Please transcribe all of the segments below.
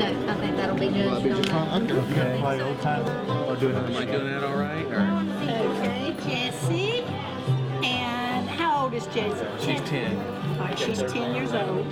I think that'll be good. Well, I can Okay. play old time or do another Am I doing that all right? Or? Okay, Jessie. And how old is Jessie? She's 10. All right, she's 10 years old.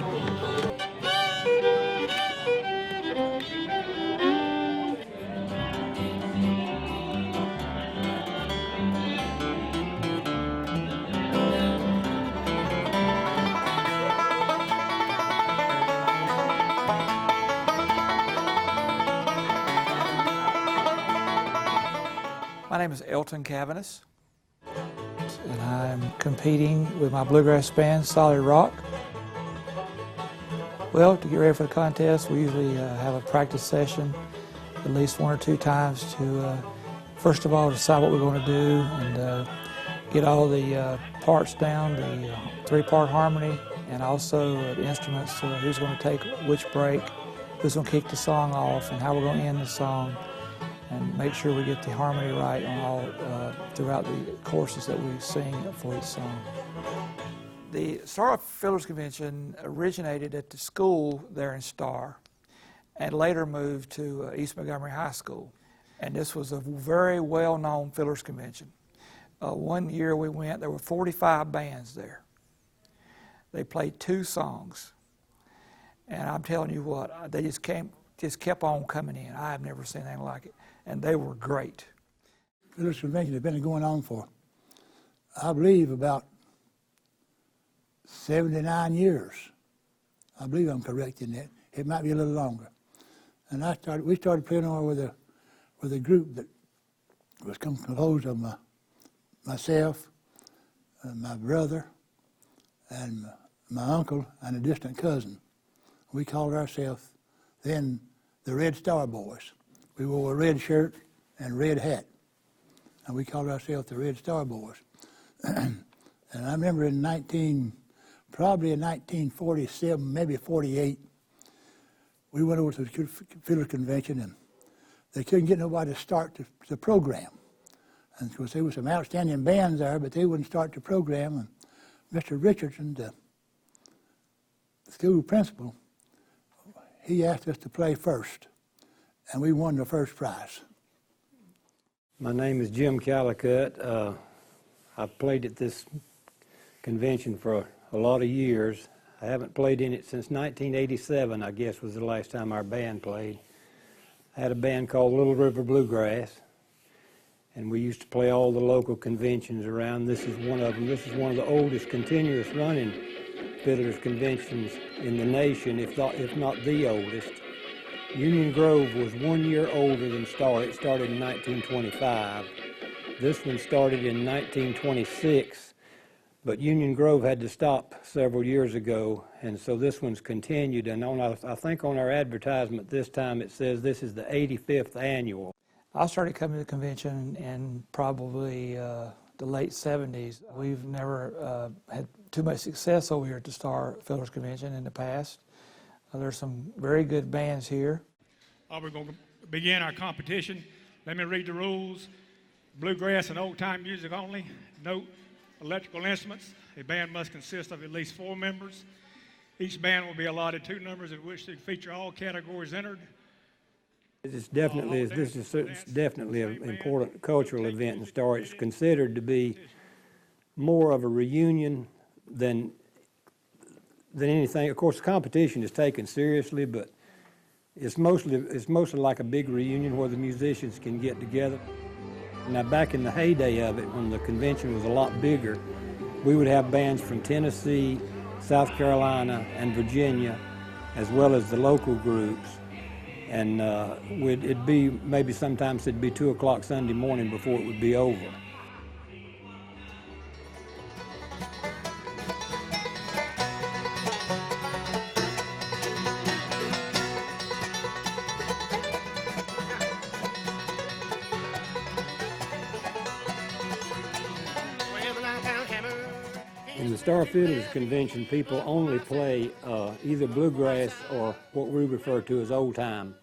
My name is Elton Cavanis, and I'm competing with my bluegrass band, Solid Rock. Well, to get ready for the contest, we usually have a practice session at least 1 or 2 times to, first of all, decide what we're going to do and get all the parts down, the 3-part harmony, and also the instruments, who's going to take which break, who's going to kick the song off, and how we're going to end the song, and make sure we get the harmony right on all throughout the courses that we sing for each song. The Star Fiddlers Convention originated at the school there in Star and later moved to East Montgomery High School. And this was a very well-known Fiddlers Convention. One year we went, there were 45 bands there. They played 2 songs. And I'm telling you what, they just kept on coming in. I have never seen anything like it. And they were great. Fiddlers Convention has been going on for, I believe, about 79 years. I believe I'm correct in that. It might be a little longer. And we started playing on with a group that was composed of myself, my brother, and my uncle, and a distant cousin. We called ourselves then the Red Star Boys. We wore a red shirt and red hat, and we called ourselves the Red Star Boys. And I remember probably in 1947, maybe 48, we went over to the Fiddler Convention, and they couldn't get nobody to start the program. And of course, there were some outstanding bands there, but they wouldn't start the program. And Mr. Richardson, the school principal, he asked us to play first, and we won the first prize. My name is Jim Calicut. I've played at this convention for a lot of years. I haven't played in it since 1987, I guess, was the last time our band played. I had a band called Little River Bluegrass, and we used to play all the local conventions around. This is one of them. This is one of the oldest continuous running Fiddlers conventions in the nation, if not the oldest. Union Grove was 1 year older than Star. It started in 1925. This one started in 1926, but Union Grove had to stop several years ago, and so this one's continued. And I think on our advertisement this time it says this is the 85th annual. I started coming to the convention in probably the late 70s. We've never had too much success over here at the Star Fiddlers Convention in the past. There's some very good bands here. We're going to begin our competition. Let me read the rules. Bluegrass and old-time music only. No electrical instruments. A band must consist of at least 4 members. Each band will be allotted 2 numbers in which to feature all categories entered. This is definitely an important cultural event in Star. It's considered to be more of a reunion than anything. Of course, the competition is taken seriously, but it's mostly like a big reunion where the musicians can get together. Now, back in the heyday of it, when the convention was a lot bigger, we would have bands from Tennessee, South Carolina, and Virginia, as well as the local groups. And maybe sometimes it'd be 2 o'clock Sunday morning before it would be over. In the Star Fiddlers Convention, people only play either bluegrass or what we refer to as old-time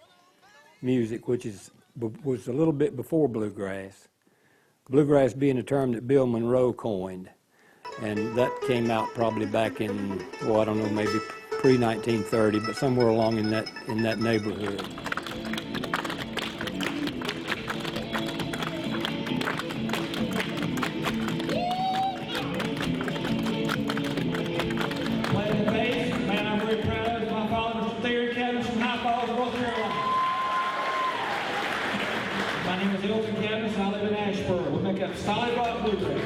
music, which was a little bit before bluegrass. Bluegrass being a term that Bill Monroe coined, and that came out probably back in, I don't know, maybe pre-1930, but somewhere along in that neighborhood. Playing the bass, man I'm very proud of, is my father, Mr. Theory Cadmus from High Falls, North Carolina. My name is Elton Cadmus, and I live in Asheboro. We make up solid rock bluegrass.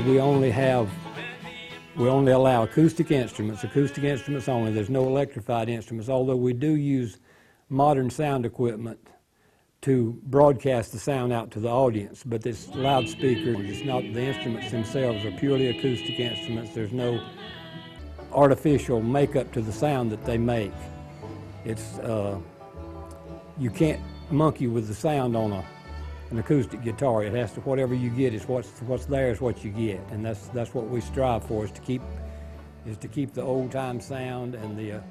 We only allow acoustic instruments only. There's no electrified instruments, although we do use modern sound equipment to broadcast the sound out to the audience. But this loudspeaker, it's not, the instruments themselves are purely acoustic instruments. There's no artificial makeup to the sound that they make. It's, you can't monkey with the sound on an acoustic guitar. It has to, whatever you get is what's there is what you get, and that's what we strive for, is to keep the old time sound and the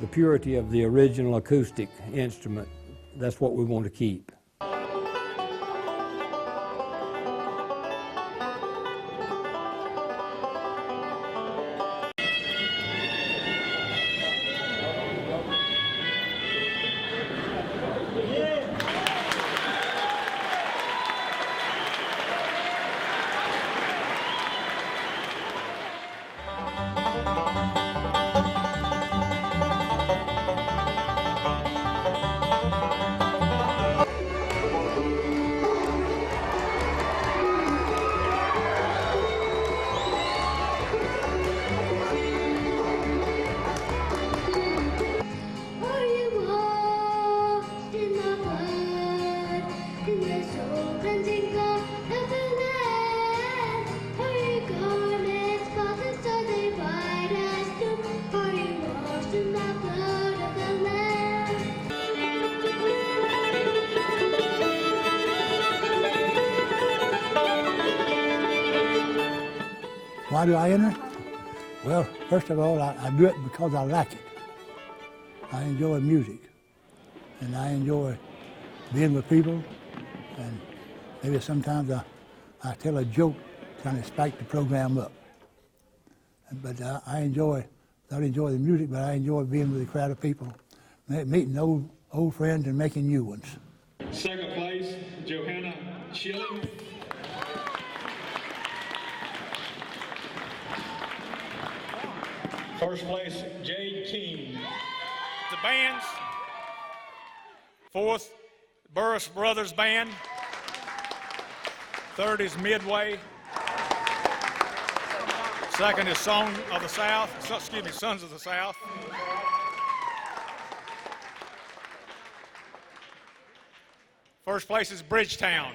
purity of the original acoustic instrument. That's what we want to keep. Why do I enter? Well, first of all, I do it because I like it. I enjoy music, and I enjoy being with people, and maybe sometimes I tell a joke trying to spike the program up. But I enjoy, not enjoy the music, but I enjoy being with a crowd of people, meeting old friends and making new ones. Second place, Johanna Schilling. First place, Jade King. The bands. Fourth, Burris Brothers Band. Third is Midway. Second is Sons of the South. First place is Bridgetown.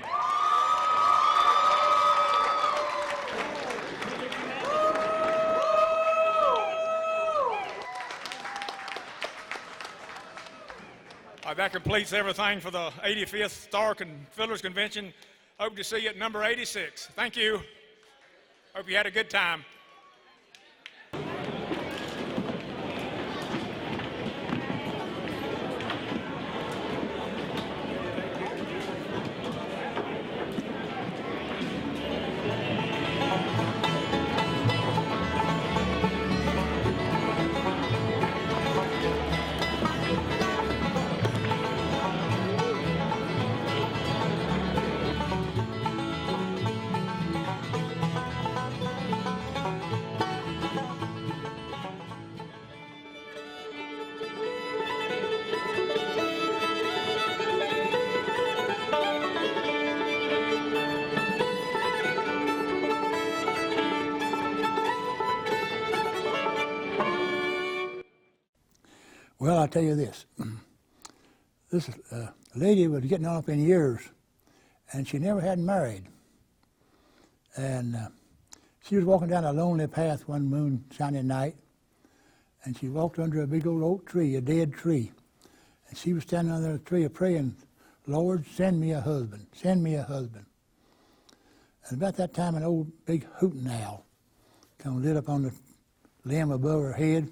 That completes everything for the 85th Star Fiddlers Convention. Hope to see you at number 86. Thank you. Hope you had a good time. Well, I'll tell you this. This lady was getting up in years, and she never had married. And she was walking down a lonely path one moonshiny night, and she walked under a big old oak tree, a dead tree. And she was standing under the tree praying, "Lord, send me a husband, send me a husband." And about that time, an old big hooting owl come lit up on the limb above her head,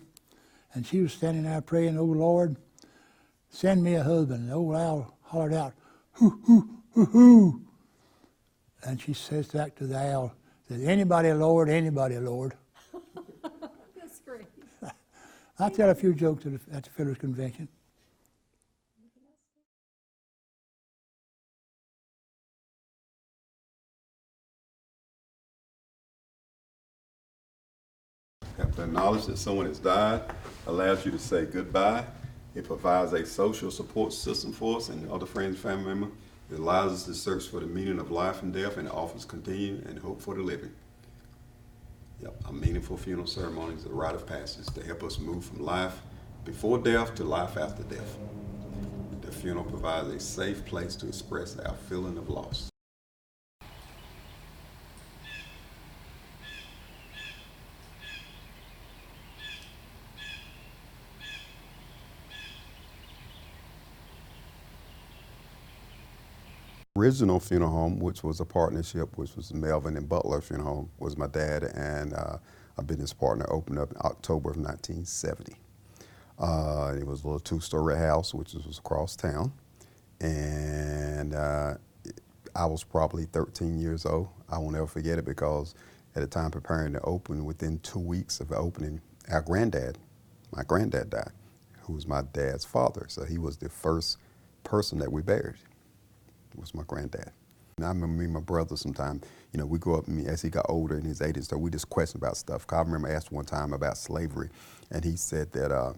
and she was standing there praying, "Oh Lord, send me a husband." And old Al hollered out, "Hoo, hoo, hoo, hoo." And she says back to the owl, says, "Anybody, Lord, anybody, Lord." That's great. I tell a few jokes at the Fiddlers Convention. Have to acknowledge that someone has died, allows you to say goodbye. It provides a social support system for us and other friends and family members. It allows us to search for the meaning of life and death, and it offers continued and hope for the living. Yep, a meaningful funeral ceremony is a rite of passage to help us move from life before death to life after death. The funeral provides a safe place to express our feeling of loss. Original funeral home, which was a partnership, which was Melvin and Butler Funeral Home, was my dad and a business partner, opened up in October of 1970. It was a little two-story house, which was across town. And I was probably 13 years old. I won't ever forget it because at the time preparing to open, within 2 weeks of opening, my granddad died, who was my dad's father. So he was the first person that we buried. Was my granddad. And I remember me and my brother sometime, we grew up, as he got older in his 80s, so we just questioned about stuff. I remember I asked one time about slavery, and he said that I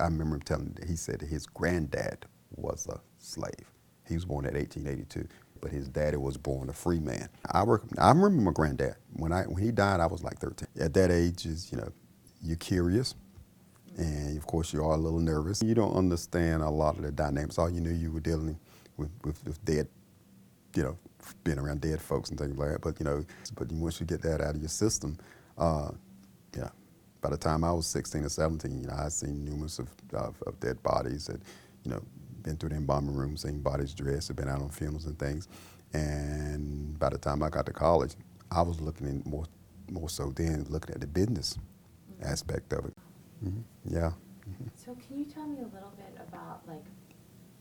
remember him telling me that he said that his granddad was a slave. He was born in 1882, but his daddy was born a free man. I remember my granddad. When he died, I was like 13. At that age, you're curious, and of course you are a little nervous. You don't understand a lot of the dynamics. All you knew you were dealing with dead, being around dead folks and things like that. But once you get that out of your system, by the time I was 16 or 17, I'd seen numerous of dead bodies that, been through the embalming room, seen bodies dressed, had been out on funerals and things. And by the time I got to college, I was looking in more so then looking at the business aspect of it. Mm-hmm. Yeah. Mm-hmm. So can you tell me a little bit about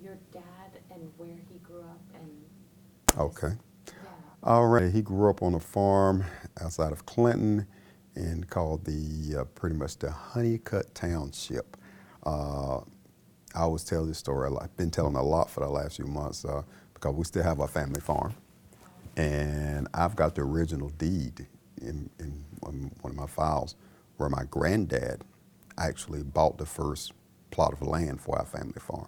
your dad and where he grew up and? Okay. Yeah. All right. He grew up on a farm outside of Clinton and called pretty much the Honeycutt Township. I always tell this story. I've been telling a lot for the last few months because we still have our family farm. And I've got the original deed in one of my files where my granddad actually bought the first plot of land for our family farm.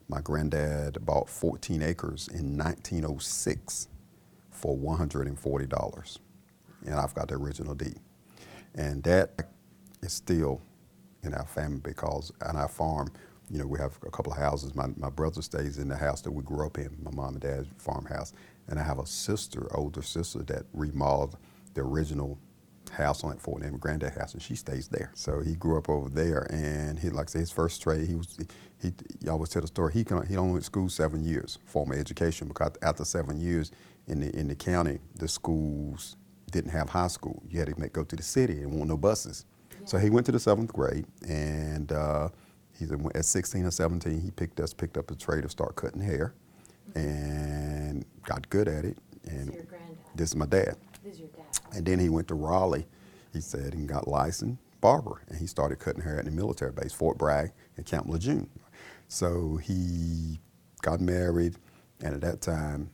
My granddad bought 14 acres in 1906 for $140. And I've got the original deed. And that is still in our family because on our farm, we have a couple of houses. My brother stays in the house that we grew up in, my mom and dad's farmhouse. And I have a older sister that remodeled the original house on that Fort Name granddad house, and she stays there. So he grew up over there, and like I said, his first trade, he always tell the story, he only went to school 7 years, formal education, because after 7 years in the county, the schools didn't have high school. You had to go to the city and want no buses. Yeah. So he went to the 7th grade, and at 16 or 17, he picked up a trade to start cutting hair, and got good at it. And your granddad? This is my dad. This is your dad. And then he went to Raleigh, he said, and got licensed barber. And he started cutting hair at the military base, Fort Bragg and Camp Lejeune. So he got married, and at that time,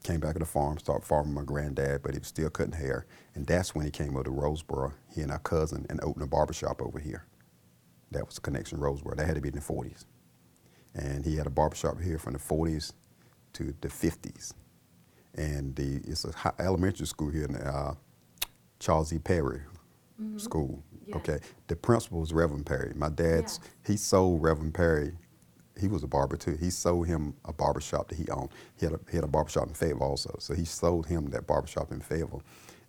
came back to the farm, started farming with my granddad, but he was still cutting hair. And that's when he came over to Roseboro, he and our cousin, and opened a barbershop over here. That was the connection, Roseboro. That had to be in the 40s. And he had a barbershop here from the 40s to the 50s. And it's an elementary school here in Charles E. Perry School. Yeah. Okay, the principal was Reverend Perry. My dad's, he sold Reverend Perry. He was a barber too. He sold him a barbershop that he owned. He had a barbershop in Fayetteville also. So he sold him that barbershop in Fayetteville,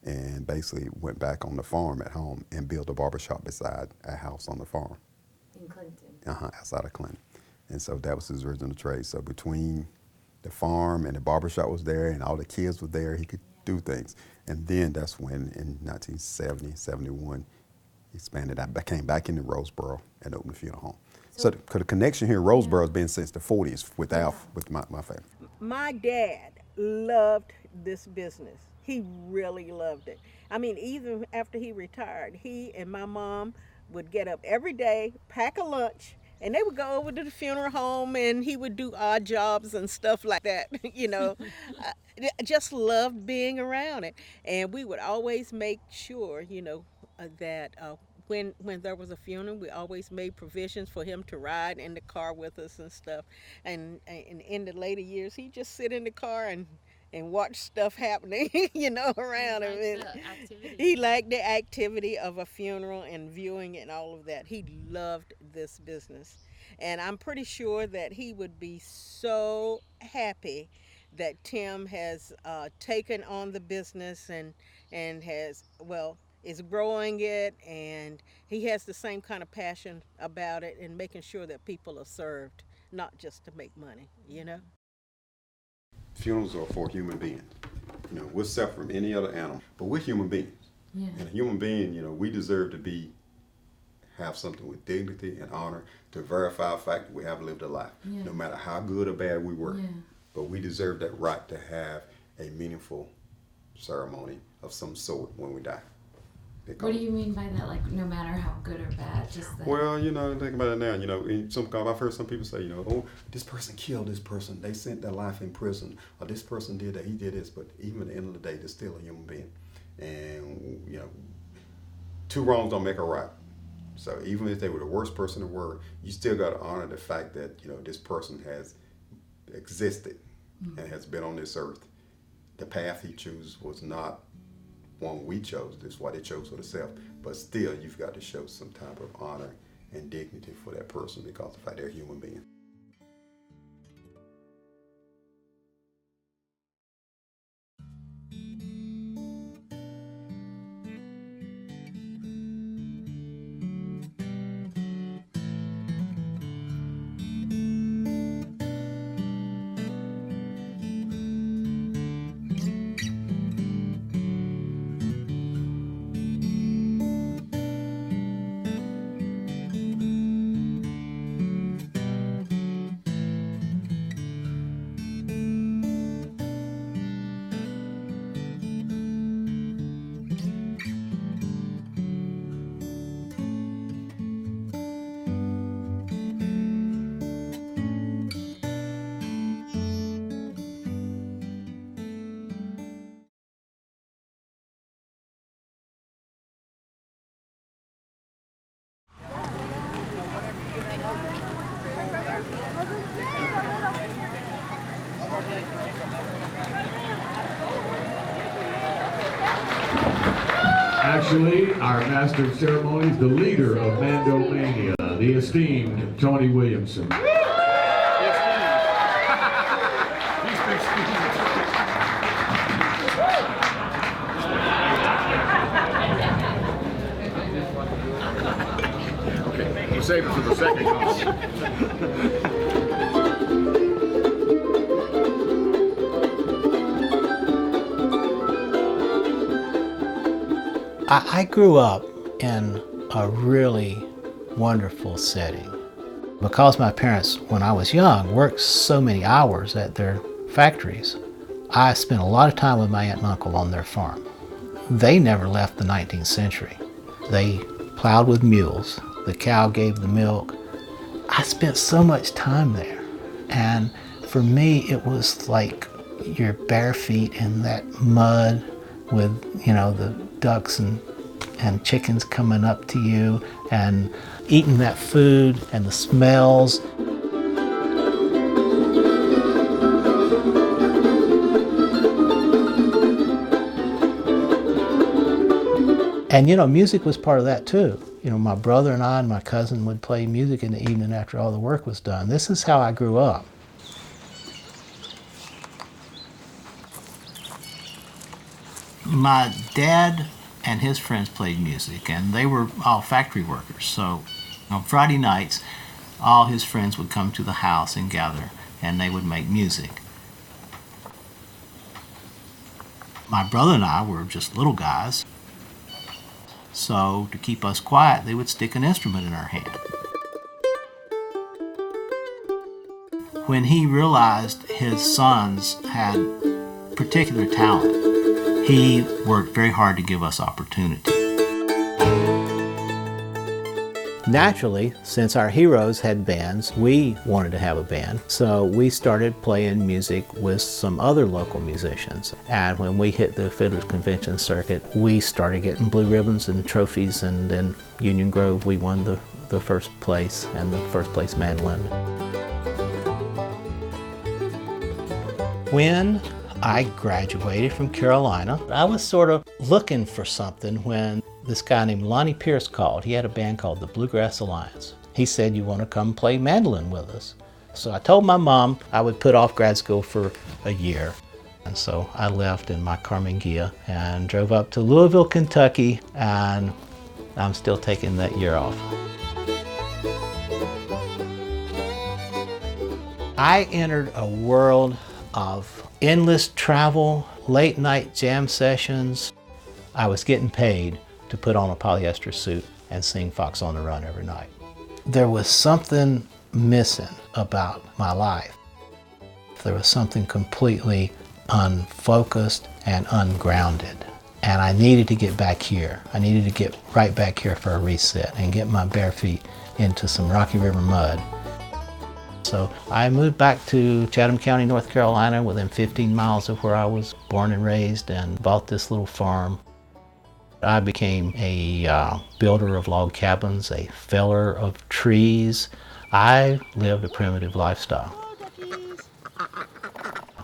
and basically went back on the farm at home and built a barbershop beside our house on the farm. In Clinton. Outside of Clinton. And so that was his original trade. So between the farm and the barbershop was there, and all the kids were there, he could do things. And then that's when in 1970, 71, expanded. I came back into Roseboro and opened a funeral home. So the connection here in Roseboro has been since the 40s with my family. My dad loved this business. He really loved it. I mean, even after he retired, he and my mom would get up every day, pack a lunch, and they would go over to the funeral home, and he would do odd jobs and stuff like that, you know. I just loved being around it. And we would always make sure, you know, that when there was a funeral, we always made provisions for him to ride in the car with us and stuff. And in the later years, he'd just sit in the car and watch stuff happening, you know, around him. He liked the activity of a funeral and viewing it and all of that. He loved this business. And I'm pretty sure that he would be so happy that Tim has taken on the business and has, well, is growing it, and he has the same kind of passion about it and making sure that people are served, not just to make money, you know? Funerals are for human beings. You know, we're separate from any other animal, but we're human beings. Yeah. And a human being, you know, we deserve to have something with dignity and honor to verify the fact that we have lived a life, no matter how good or bad we were. Yeah. But we deserve that right to have a meaningful ceremony of some sort when we die. What do you mean by that? Like, no matter how good or bad, just that? Well, you know, think about it now. You know, I've heard some people say, you know, oh, this person killed this person. They sent their life in prison. Or this person did that. He did this. But even at the end of the day, they're still a human being. And, you know, two wrongs don't make a right. So even if they were the worst person in the world, you still got to honor the fact that, you know, this person has existed and has been on this earth. The path he chose was not one we chose. This is why they chose for themselves. But still, you've got to show some type of honor and dignity for that person because of the fact they're a human being. Actually, our master of ceremonies, the leader of Mandomania, the esteemed Tony Williamson. Okay, we'll save it for the second call. I grew up in a really wonderful setting. Because my parents, when I was young, worked so many hours at their factories, I spent a lot of time with my aunt and uncle on their farm. They never left the 19th century. They plowed with mules. The cow gave the milk. I spent so much time there. And for me, it was like your bare feet in that mud with, you know, the ducks and chickens coming up to you and eating that food and the smells. And you know, music was part of that too. You know, my brother and I and my cousin would play music in the evening after all the work was done. This is how I grew up. My dad and his friends played music, and they were all factory workers. So on Friday nights, all his friends would come to the house and gather, and they would make music. My brother and I were just little guys, so to keep us quiet, they would stick an instrument in our hand. When he realized his sons had particular talent, he worked very hard to give us opportunity. Naturally, since our heroes had bands, we wanted to have a band, so we started playing music with some other local musicians. And when we hit the Fiddlers convention circuit, we started getting blue ribbons and trophies, and then Union Grove, we won the first place and the first place mandolin. When I graduated from Carolina, I was sort of looking for something when this guy named Lonnie Pierce called. He had a band called the Bluegrass Alliance. He said, "You want to come play mandolin with us?" So I told my mom I would put off grad school for a year. And so I left in my Carmen Ghia and drove up to Louisville, Kentucky, and I'm still taking that year off. I entered a world of endless travel, late night jam sessions. I was getting paid to put on a polyester suit and sing Fox on the Run every night. There was something missing about my life. There was something completely unfocused and ungrounded. And I needed to get back here. I needed to get right back here for a reset and get my bare feet into some Rocky River mud. So I moved back to Chatham County, North Carolina, within 15 miles of where I was born and raised, and bought this little farm. I became a builder of log cabins, a feller of trees. I lived a primitive lifestyle.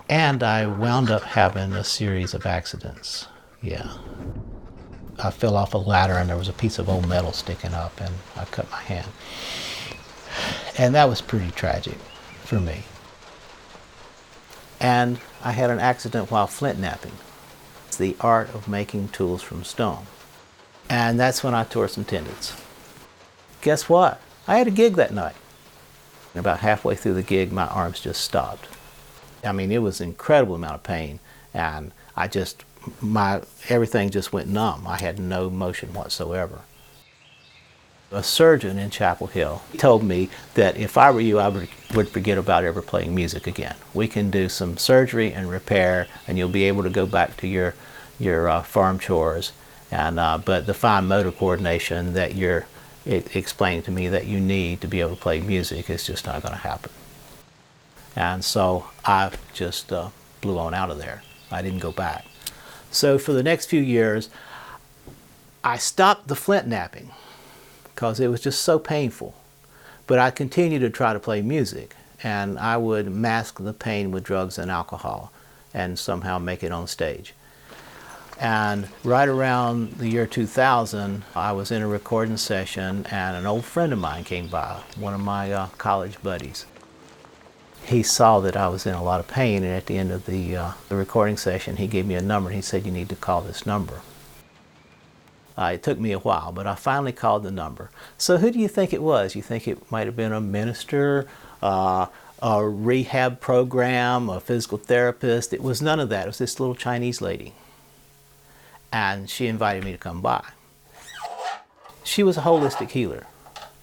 And I wound up having a series of accidents, yeah. I fell off a ladder and there was a piece of old metal sticking up and I cut my hand. And that was pretty tragic for me. And I had an accident while flint knapping. It's the art of making tools from stone. And that's when I tore some tendons. Guess what? I had a gig that night. And about halfway through the gig, my arms just stopped. I mean, it was an incredible amount of pain, and everything just went numb. I had no motion whatsoever. A surgeon in Chapel Hill told me that if I were you, I would forget about ever playing music again. We can do some surgery and repair, and you'll be able to go back to your farm chores. But the fine motor coordination that you're explaining to me that you need to be able to play music is just not going to happen. And so I just blew on out of there. I didn't go back. So for the next few years, I stopped the flint knapping because it was just so painful. But I continued to try to play music, and I would mask the pain with drugs and alcohol and somehow make it on stage. And right around the year 2000, I was in a recording session and an old friend of mine came by, one of my college buddies. He saw that I was in a lot of pain, and at the end of the recording session, he gave me a number and he said, "You need to call this number." It took me a while, but I finally called the number. So who do you think it was? You think it might have been a minister, a rehab program, a physical therapist? It was none of that. It was this little Chinese lady. And she invited me to come by. She was a holistic healer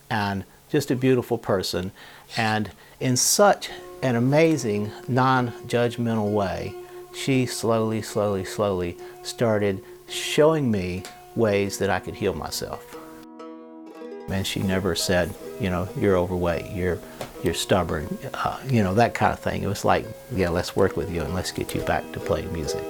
and just a beautiful person. And in such an amazing, non-judgmental way, she slowly started showing me ways that I could heal myself. And she never said, you know, "You're overweight, you're stubborn," you know, that kind of thing. It was like, "Yeah, let's work with you and let's get you back to playing music."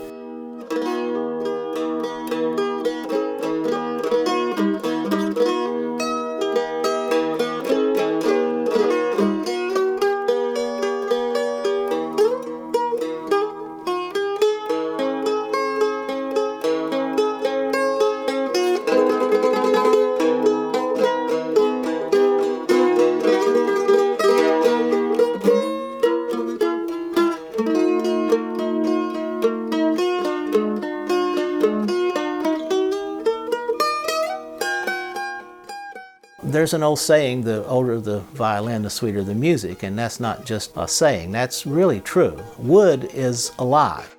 There's an old saying, the older the violin, the sweeter the music, and that's not just a saying, that's really true. Wood is alive.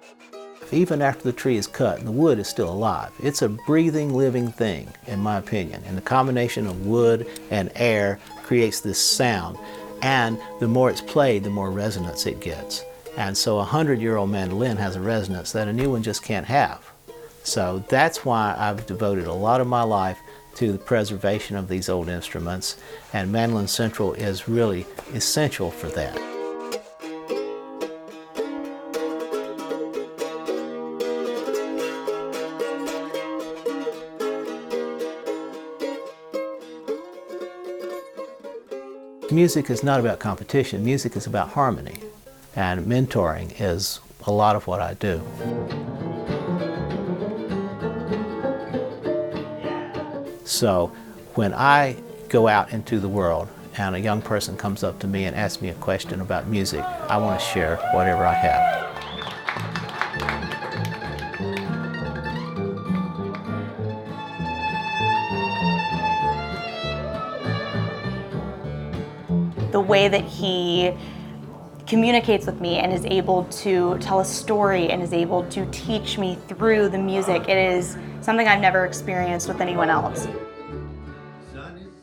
alive. Even after the tree is cut, the wood is still alive. It's a breathing, living thing, in my opinion. And the combination of wood and air creates this sound. And the more it's played, the more resonance it gets. And so a 100-year-old mandolin has a resonance that a new one just can't have. So that's why I've devoted a lot of my life to the preservation of these old instruments, and Mandolin Central is really essential for that. Music is not about competition, music is about harmony, and mentoring is a lot of what I do. So when I go out into the world and a young person comes up to me and asks me a question about music, I want to share whatever I have. The way that he communicates with me and is able to tell a story and is able to teach me through the music, it is something I've never experienced with anyone else.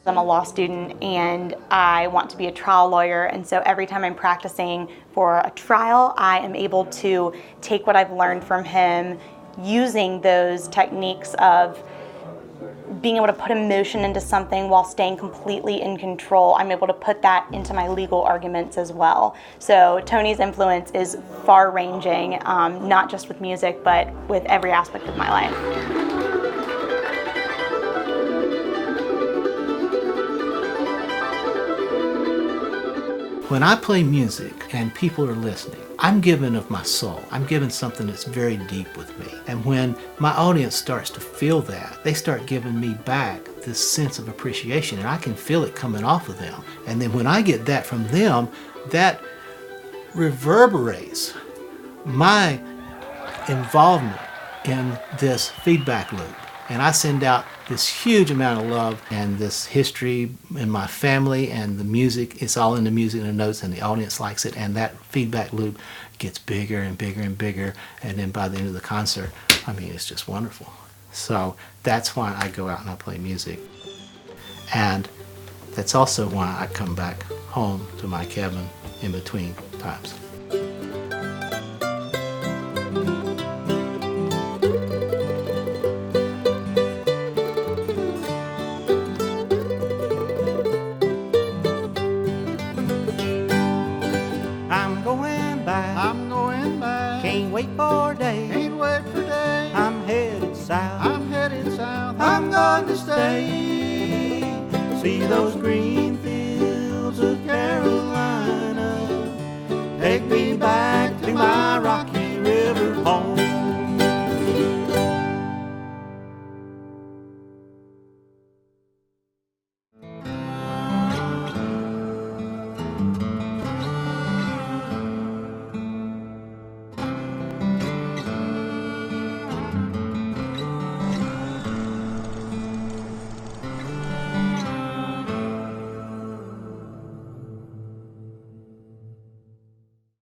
I'm a law student and I want to be a trial lawyer, and so every time I'm practicing for a trial, I am able to take what I've learned from him, using those techniques of being able to put emotion into something while staying completely in control. I'm able to put that into my legal arguments as well. So Tony's influence is far-ranging, not just with music, but with every aspect of my life. When I play music and people are listening, I'm giving of my soul. I'm giving something that's very deep with me. And when my audience starts to feel that, they start giving me back this sense of appreciation, and I can feel it coming off of them. And then when I get that from them, that reverberates my involvement in this feedback loop. And I send out this huge amount of love and this history in my family, and the music, it's all in the music and the notes, and the audience likes it, and that feedback loop gets bigger and bigger and bigger, and then by the end of the concert, I mean, it's just wonderful. So that's why I go out and I play music. And that's also why I come back home to my cabin in between times. I'm going to stay, see those green